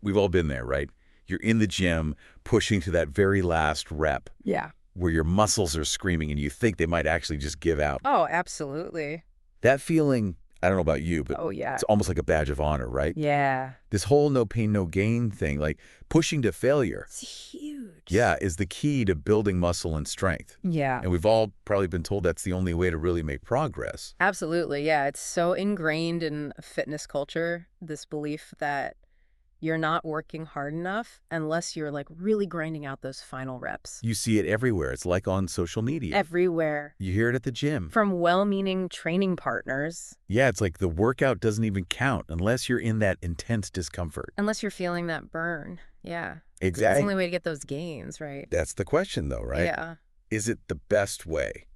We've all been there, right? You're in the gym, pushing to that very last rep Yeah. where your muscles are screaming and you think they might actually just give out. Oh, absolutely. That feeling, I don't know about you, but Oh, yeah. it's almost like a badge of honor, right? Yeah. This whole no pain, no gain thing, like pushing to failure, It's huge. yeah, is the key to building muscle and strength. Yeah. And we've all probably been told that's the only way to really make progress. Absolutely. Yeah. It's so ingrained in fitness culture, this belief that you're not working hard enough unless you're like really grinding out those final reps. You see it everywhere. It's like on social media. Everywhere. You hear it at the gym. From well-meaning training partners. Yeah, it's like the workout doesn't even count unless you're in that intense discomfort. Unless you're feeling that burn. Yeah. It's the Exactly. only way to get those gains, right? That's the question, though, right? Yeah. Is it the best way?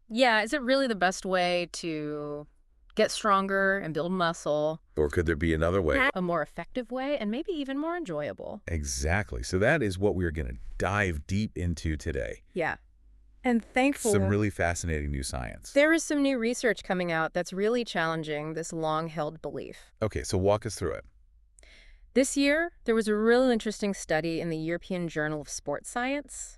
Yeah. Is it really the best way to get stronger and build muscle? Or could there be another way? A more effective way and maybe even more enjoyable. Exactly. So that is what we're going to dive deep into today. Yeah. And thankfully, Some really fascinating new science. there is some new research coming out that's really challenging this long-held belief. Okay, so walk us through it. This year, there was a real interesting study in the European Journal of Sports Science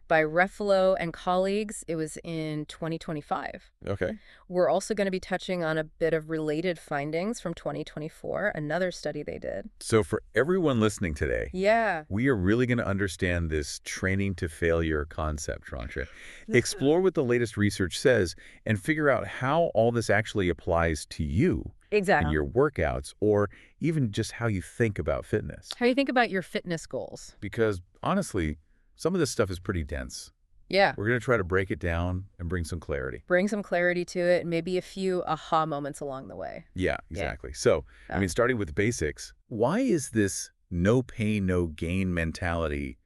by Refalo and colleagues. It was in 2025. Okay. We're also going to be touching on a bit of related findings from 2024, another study they did. So for everyone listening today, Yeah. we are really going to understand this training to failure concept, Trancha. Explore what the latest research says and figure out how all this actually applies to you in Exactly. your workouts or even just how you think about fitness. How you think about your fitness goals. Because honestly, some of this stuff is pretty dense. Yeah. We're going to try to break it down and bring some clarity. Bring some clarity to it, maybe a few aha moments along the way. Yeah, exactly. So, I mean, starting with the basics, why is this no pain, no gain mentality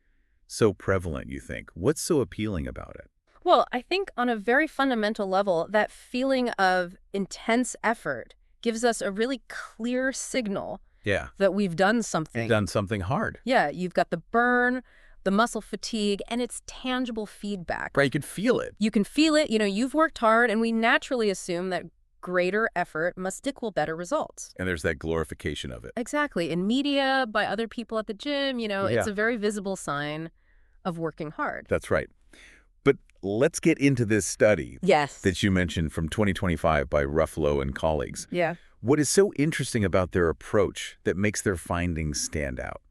so prevalent, you think? What's so appealing about it? Well, I think on a very fundamental level, that feeling of intense effort gives us a really clear signal Yeah. that we've done something. Done something hard. Yeah, you've got the burn, the muscle fatigue, and it's tangible feedback. Right, you can feel it. You can feel it, you've worked hard, and we naturally assume that greater effort must equal better results. And there's that glorification of it. Exactly. In media, by other people at the gym, it's a very visible sign of working hard. That's right. But let's get into this study Yes. that you mentioned from 2025 by Ruffalo and colleagues. Yeah. What is so interesting about their approach that makes their findings stand out?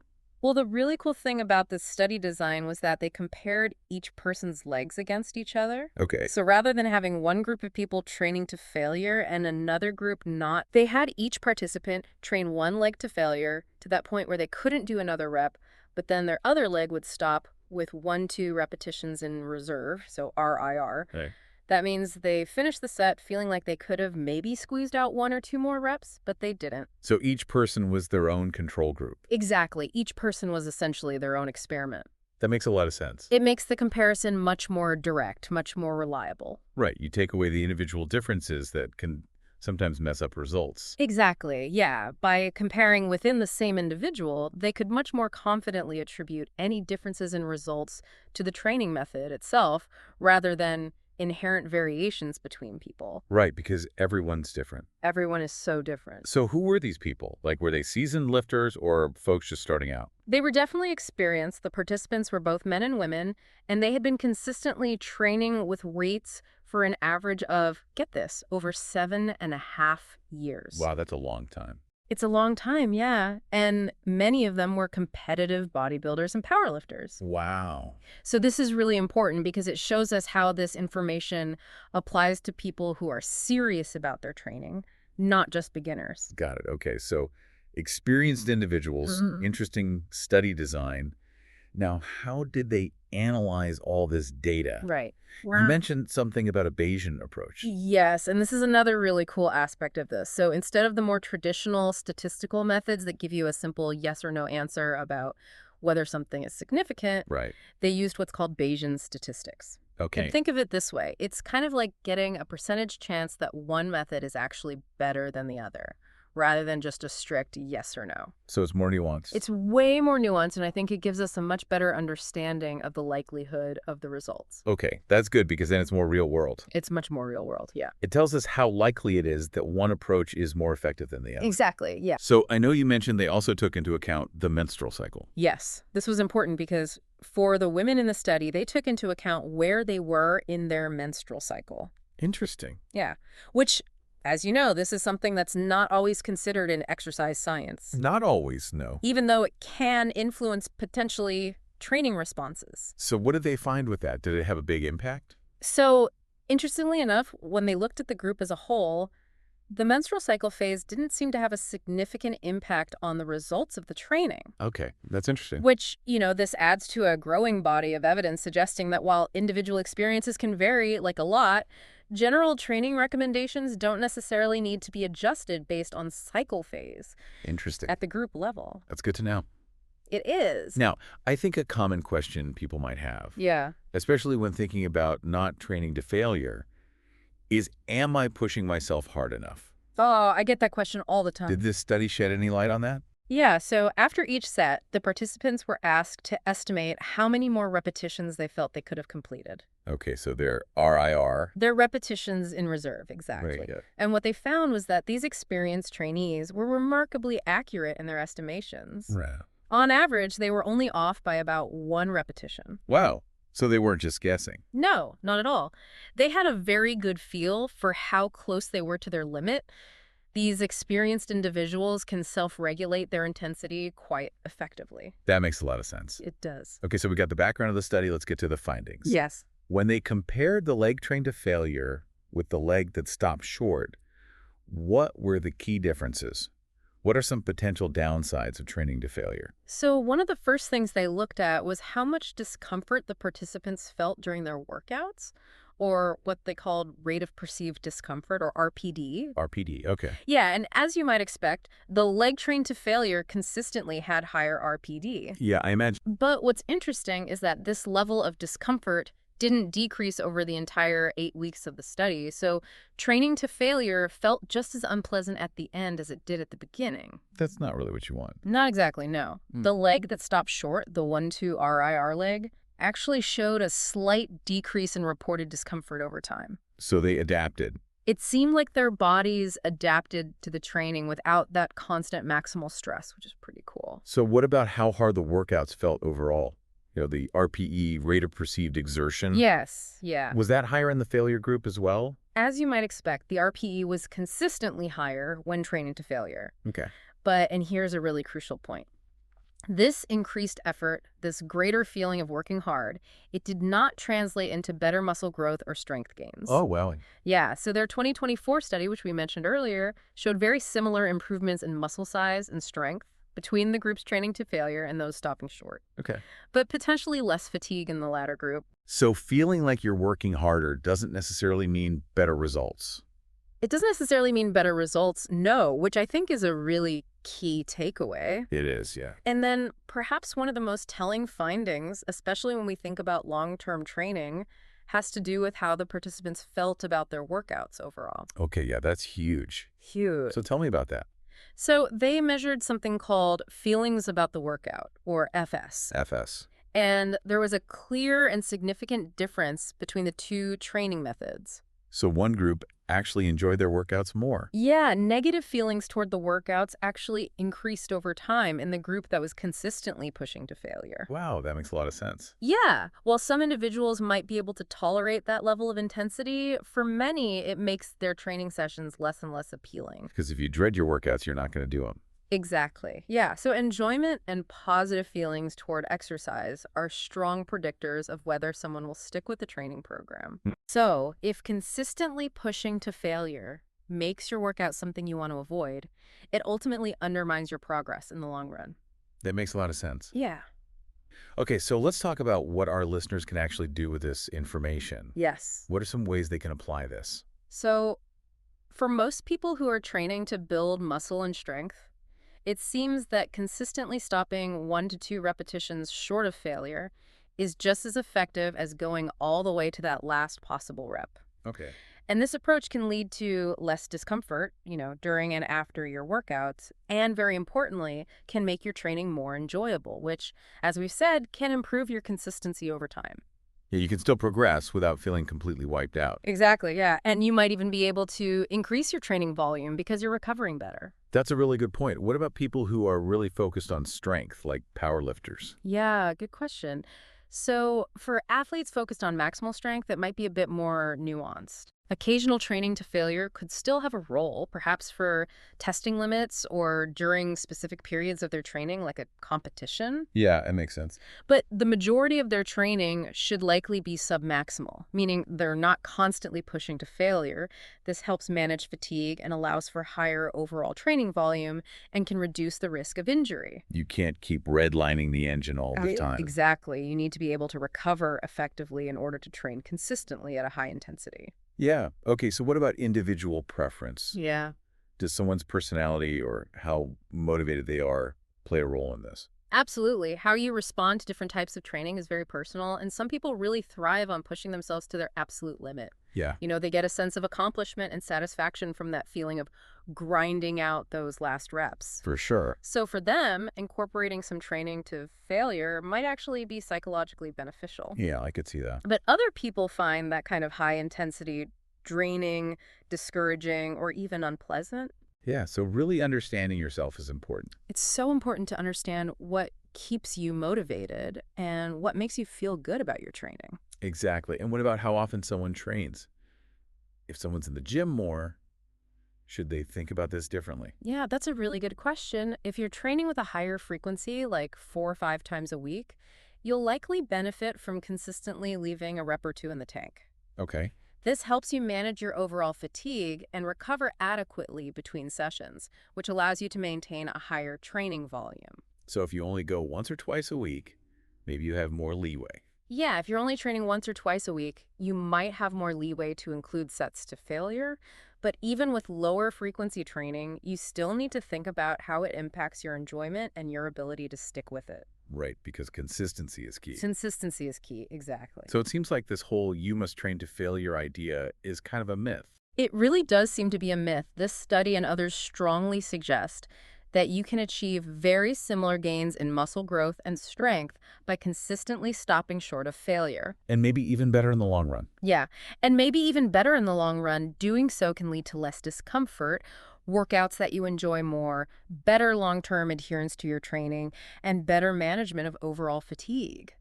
Well, the really cool thing about this study design was that they compared each person's legs against each other. Okay. So rather than having one group of people training to failure and another group not, they had each participant train one leg to failure to that point where they couldn't do another rep, but then their other leg would stop with 1-2 repetitions in reserve, so RIR. Okay. That means they finished the set feeling like they could have maybe squeezed out 1 or 2 more reps, but they didn't. So each person was their own control group. Exactly. Each person was essentially their own experiment. That makes a lot of sense. It makes the comparison much more direct, much more reliable. Right. You take away the individual differences that can sometimes mess up results. Exactly, yeah. By comparing within the same individual, they could much more confidently attribute any differences in results to the training method itself rather than inherent variations between people. Right, because everyone's different. Everyone is so different. So who were these people? Like, were they seasoned lifters or folks just starting out? They were definitely experienced. The participants were both men and women, and they had been consistently training with weights for an average of, get this, over 7.5 years. Wow, that's a long time. It's a long time, yeah. And many of them were competitive bodybuilders and powerlifters. Wow. So this is really important because it shows us how this information applies to people who are serious about their training, not just beginners. Got it. Okay, so experienced individuals, interesting study design. Now, how did they analyze all this data? Right. You mentioned something about a Bayesian approach. Yes, and this is another really cool aspect of this. So instead of the more traditional statistical methods that give you a simple yes or no answer about whether something is significant, Right. they used what's called Bayesian statistics. Okay. And think of it this way. It's kind of like getting a percentage chance that one method is actually better than the other, rather than just a strict yes or no. So it's more nuanced. It's way more nuanced, and I think it gives us a much better understanding of the likelihood of the results. Okay, that's good because then it's more real world. It's much more real world, yeah. It tells us how likely it is that one approach is more effective than the other. Exactly, yeah. So I know you mentioned they also took into account the menstrual cycle. Yes, this was important because for the women in the study, they took into account where they were in their menstrual cycle. Interesting. Yeah, which, as you know, this is something that's not always considered in exercise science, Not always, no. even though it can influence potentially training responses. So what did they find with that? Did it have a big impact? So, interestingly enough, when they looked at the group as a whole, the menstrual cycle phase didn't seem to have a significant impact on the results of the training. Okay, that's interesting. Which, this adds to a growing body of evidence suggesting that while individual experiences can vary, like a lot, general training recommendations don't necessarily need to be adjusted based on cycle phase Interesting. at the group level. That's good to know. It is. Now, I think a common question people might have, Yeah. especially when thinking about not training to failure, is am I pushing myself hard enough? Oh, I get that question all the time. Did this study shed any light on that? Yeah, so after each set, the participants were asked to estimate how many more repetitions they felt they could have completed. Okay, so they're RIR. Their repetitions in reserve, exactly. Right, yeah. And what they found was that these experienced trainees were remarkably accurate in their estimations. Right. On average, they were only off by about 1 repetition. Wow. So they weren't just guessing. No, not at all. They had a very good feel for how close they were to their limit. These experienced individuals can self-regulate their intensity quite effectively. That makes a lot of sense. It does. Okay, so we got the background of the study. Let's get to the findings. Yes. When they compared the leg trained to failure with the leg that stopped short, what were the key differences? What are some potential downsides of training to failure? So one of the first things they looked at was how much discomfort the participants felt during their workouts, or what they called rate of perceived discomfort, or RPD. RPD, okay. Yeah, and as you might expect, the leg trained to failure consistently had higher RPD. Yeah, I imagine. But what's interesting is that this level of discomfort didn't decrease over the entire 8 weeks of the study, so training to failure felt just as unpleasant at the end as it did at the beginning. That's not really what you want. Not exactly, no. The leg that stopped short, the 1-2 RIR leg, actually showed a slight decrease in reported discomfort over time. So they adapted. It seemed like their bodies adapted to the training without that constant maximal stress, which is pretty cool. So what about how hard the workouts felt overall? The RPE, rate of perceived exertion? Yes, yeah. Was that higher in the failure group as well? As you might expect, the RPE was consistently higher when training to failure. Okay. And here's a really crucial point. This increased effort, this greater feeling of working hard, it did not translate into better muscle growth or strength gains. Oh, wow. Yeah, so their 2024 study, which we mentioned earlier, showed very similar improvements in muscle size and strength between the groups training to failure and those stopping short. Okay. But potentially less fatigue in the latter group. So feeling like you're working harder doesn't necessarily mean better results. It doesn't necessarily mean better results, no, which I think is a really key takeaway. It is, yeah. And then perhaps one of the most telling findings, especially when we think about long-term training, has to do with how the participants felt about their workouts overall. Okay, yeah, that's huge. Huge. So tell me about that. So they measured something called feelings about the workout, or FS. FS. And there was a clear and significant difference between the two training methods. So one group actually enjoyed their workouts more. Yeah, negative feelings toward the workouts actually increased over time in the group that was consistently pushing to failure. Wow, that makes a lot of sense. Yeah, while some individuals might be able to tolerate that level of intensity, for many, it makes their training sessions less and less appealing. Because if you dread your workouts, you're not going to do them. Exactly. Yeah, so enjoyment and positive feelings toward exercise are strong predictors of whether someone will stick with the training program. So, if consistently pushing to failure makes your workout something you want to avoid, it ultimately undermines your progress in the long run. That makes a lot of sense. Yeah. Okay, so let's talk about what our listeners can actually do with this information. Yes. What are some ways they can apply this? So, for most people who are training to build muscle and strength, it seems that consistently stopping 1 to 2 repetitions short of failure is just as effective as going all the way to that last possible rep. Okay. And this approach can lead to less discomfort, during and after your workouts, and very importantly, can make your training more enjoyable, which, as we've said, can improve your consistency over time. Yeah, you can still progress without feeling completely wiped out. Exactly, yeah. And you might even be able to increase your training volume because you're recovering better. That's a really good point. What about people who are really focused on strength, like powerlifters? Yeah, good question. So, for athletes focused on maximal strength, it might be a bit more nuanced. Occasional training to failure could still have a role, perhaps for testing limits or during specific periods of their training, like a competition. Yeah, it makes sense. But the majority of their training should likely be submaximal, meaning they're not constantly pushing to failure. This helps manage fatigue and allows for higher overall training volume and can reduce the risk of injury. You can't keep redlining the engine all the time. Exactly. You need to be able to recover effectively in order to train consistently at a high intensity. Yeah. Okay, so what about individual preference? Yeah. Does someone's personality or how motivated they are play a role in this? Absolutely. How you respond to different types of training is very personal, and some people really thrive on pushing themselves to their absolute limit. Yeah, They get a sense of accomplishment and satisfaction from that feeling of grinding out those last reps. for sure. So for them, incorporating some training to failure might actually be psychologically beneficial. Yeah, I could see that. But other people find that kind of high intensity draining, discouraging, or even unpleasant. Yeah, so really understanding yourself is important. It's so important to understand what keeps you motivated and what makes you feel good about your training. Exactly. And what about how often someone trains? If someone's in the gym more, should they think about this differently? Yeah, that's a really good question. If you're training with a higher frequency, like 4 or 5 times a week, you'll likely benefit from consistently leaving a rep or two in the tank. Okay. This helps you manage your overall fatigue and recover adequately between sessions, which allows you to maintain a higher training volume. So if you only go once or twice a week, maybe you have more leeway. Yeah, if you're only training once or twice a week, you might have more leeway to include sets to failure, but even with lower frequency training, you still need to think about how it impacts your enjoyment and your ability to stick with it. Right, because consistency is key. Consistency is key, exactly. So it seems like this whole you must train to failure idea is kind of a myth. It really does seem to be a myth. This study and others strongly suggest that you can achieve very similar gains in muscle growth and strength by consistently stopping short of failure. And maybe even better in the long run. Yeah, and maybe even better in the long run, doing so can lead to less discomfort, workouts that you enjoy more, better long-term adherence to your training, and better management of overall fatigue.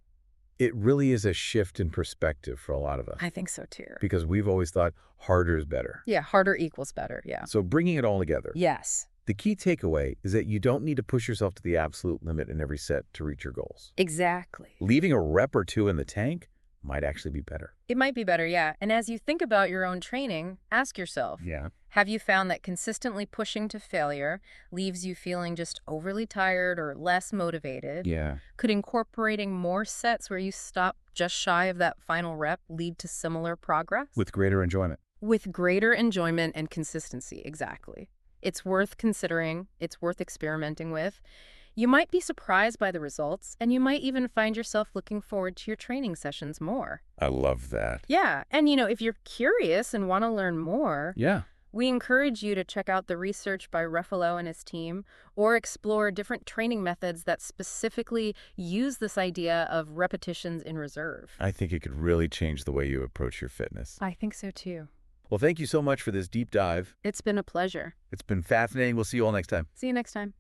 It really is a shift in perspective for a lot of us. I think so too. Because we've always thought harder is better. Yeah, harder equals better, yeah. So bringing it all together, Yes. the key takeaway is that you don't need to push yourself to the absolute limit in every set to reach your goals. Exactly. Leaving a rep or two in the tank might actually be better. It might be better, yeah. And as you think about your own training, ask yourself, Yeah. have you found that consistently pushing to failure leaves you feeling just overly tired or less motivated? Yeah. Could incorporating more sets where you stop just shy of that final rep lead to similar progress? With greater enjoyment. With greater enjoyment and consistency, exactly. It's worth considering, it's worth experimenting with. You might be surprised by the results, and you might even find yourself looking forward to your training sessions more. I love that. Yeah, and if you're curious and want to learn more, Yeah. we encourage you to check out the research by Ruffalo and his team, or explore different training methods that specifically use this idea of repetitions in reserve. I think it could really change the way you approach your fitness. I think so too. Well, thank you so much for this deep dive. It's been a pleasure. It's been fascinating. We'll see you all next time. See you next time.